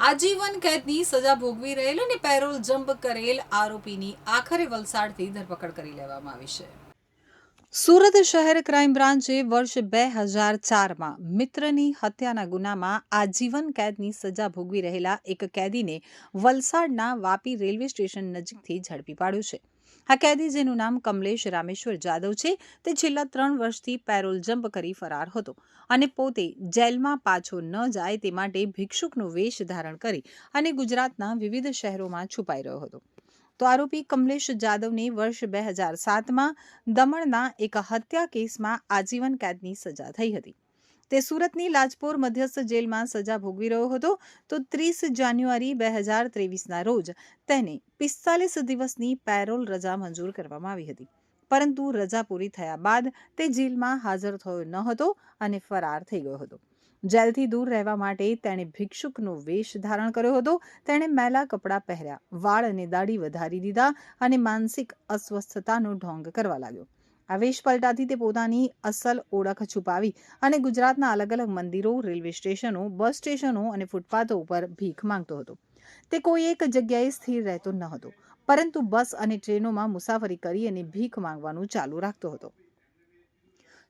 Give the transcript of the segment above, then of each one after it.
આજીવન કેદની સજા ભોગવી રહેલ અને પેરોલ જમ્પ કરેલ આરોપીની આખરે વલસાડથી ધરપકડ કરી લેવામાં આવી છે. સુરત શહેર ક્રાઇમ બ્રાન્ચે વર્ષ 2004માં મિત્રની હત્યાના ગુનામાં આજીવન કેદની સજા ભોગવી રહેલા એક કેદીને વલસાડના વાપી રેલવે સ્ટેશન નજીકથી ઝડપી પાડ્યો છે. આ કેદી, જેનું નામ કમલેશ રામેશ્વર જાદવ છે, તે છેલ્લા 3 વર્ષથી પેરોલ જમ્પ કરી ફરાર હતો અને પોતે જેલમાં પાછો ન જાય તે માટે ભિક્ષુકનો વેશ ધારણ કરી અને ગુજરાતના વિવિધ શહેરોમાં છુપાઈ રહ્યો હતો. તો આરોપી કમલેશ જાદવને વર્ષ 2007માં દમણના એક હત્યા કેસમાં આજીવન કેદની સજા થઈ હતી. તે સુરતની લાજપોર મધ્યસ્થ જેલમાં સજા ભોગવી રહ્યો હતો. તો 30 જાન્યુઆરી 2023ના રોજ તેને 45 દિવસની પેરોલ રજા મંજૂર કરવામાં આવી હતી, પરંતુ રજા પૂરી થયા બાદ તે જેલમાં હાજર થયો ન હતો અને ફરાર થઈ ગયો હતો. જેલથી દૂર રહેવા માટે તેણે ભિક્ષુકનો વેશ ધારણ કર્યો હતો. તેણે મેલા કપડાં પહેર્યા, વાળ અને દાઢી વધારી દીધા અને માનસિક અસ્વસ્થતાનો ઢોંગ કરવા લાગ્યો. આ વેશ પલટાથી તે પોતાની અસલ ઓળખ છુપાવી અને ગુજરાતના અલગ અલગ મંદિરો, રેલવે સ્ટેશનો, બસ સ્ટેશનો અને ફૂટપાથો ઉપર ભીખ માંગતો હતો. તે કોઈ એક જગ્યાએ સ્થિર રહેતો ન હતો, પરંતુ બસ અને ટ્રેનોમાં મુસાફરી કરી અને ભીખ માંગવાનું ચાલુ રાખતો હતો.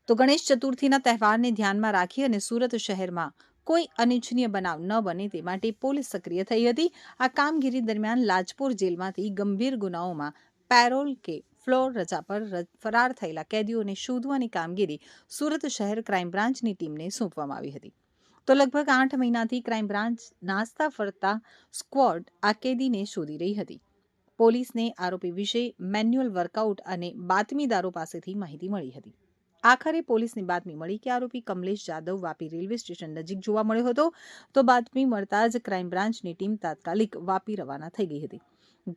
તો ગણેશ ચતુર્થીના તહેવારને ધ્યાનમાં રાખી અને સુરત શહેરમાં કોઈ અનિચ્છનીય બનાવ ન બને તે માટે પોલીસ સક્રિય થઈ હતી. આ કામગીરી દરમિયાન લાજપોર જેલમાંથી ગંભીર ગુનાઓમાં પેરોલ કે ફ્લોર રજા પર ફરાર થયેલા કેદીઓને શોધવાની કામગીરી સુરત શહેર ક્રાઇમ બ્રાન્ચની ટીમને સોંપવામાં આવી હતી. તો લગભગ 8 મહિનાથી ક્રાઇમ બ્રાન્ચ નાસ્તા ફરતા સ્ક્વોડ આ કેદીને શોધી રહી હતી. પોલીસને આરોપી વિશે મેન્યુઅલ વર્કઆઉટ અને બાતમીદારો પાસેથી માહિતી મળી હતી. આખરે પોલીસને બાતમી મળી કે આરોપી કમલેશ જાદવ વાપી રેલવે સ્ટેશન નજીક જોવા મળ્યો હતો. તો બાતમી મળતા જ ક્રાઇમ બ્રાન્ચની ટીમ તાત્કાલિક વાપી રવાના થઈ ગઈ હતી.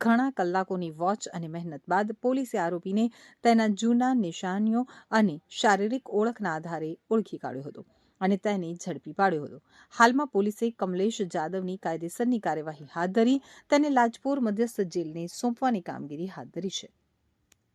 ઘણા કલાકોની વોચ અને મહેનત બાદ પોલીસે આરોપીને તેના જૂના નિશાનીઓ અને શારીરિક ઓળખના આધારે ઓળખી કાઢ્યો હતો અને તેને ઝડપી પાડ્યો હતો. હાલમાં પોલીસે કમલેશ જાદવની કાયદેસરની કાર્યવાહી હાથ ધરી તેને લાજપોર મધ્યસ્થ જેલને સોંપવાની કામગીરી હાથ ધરી છે.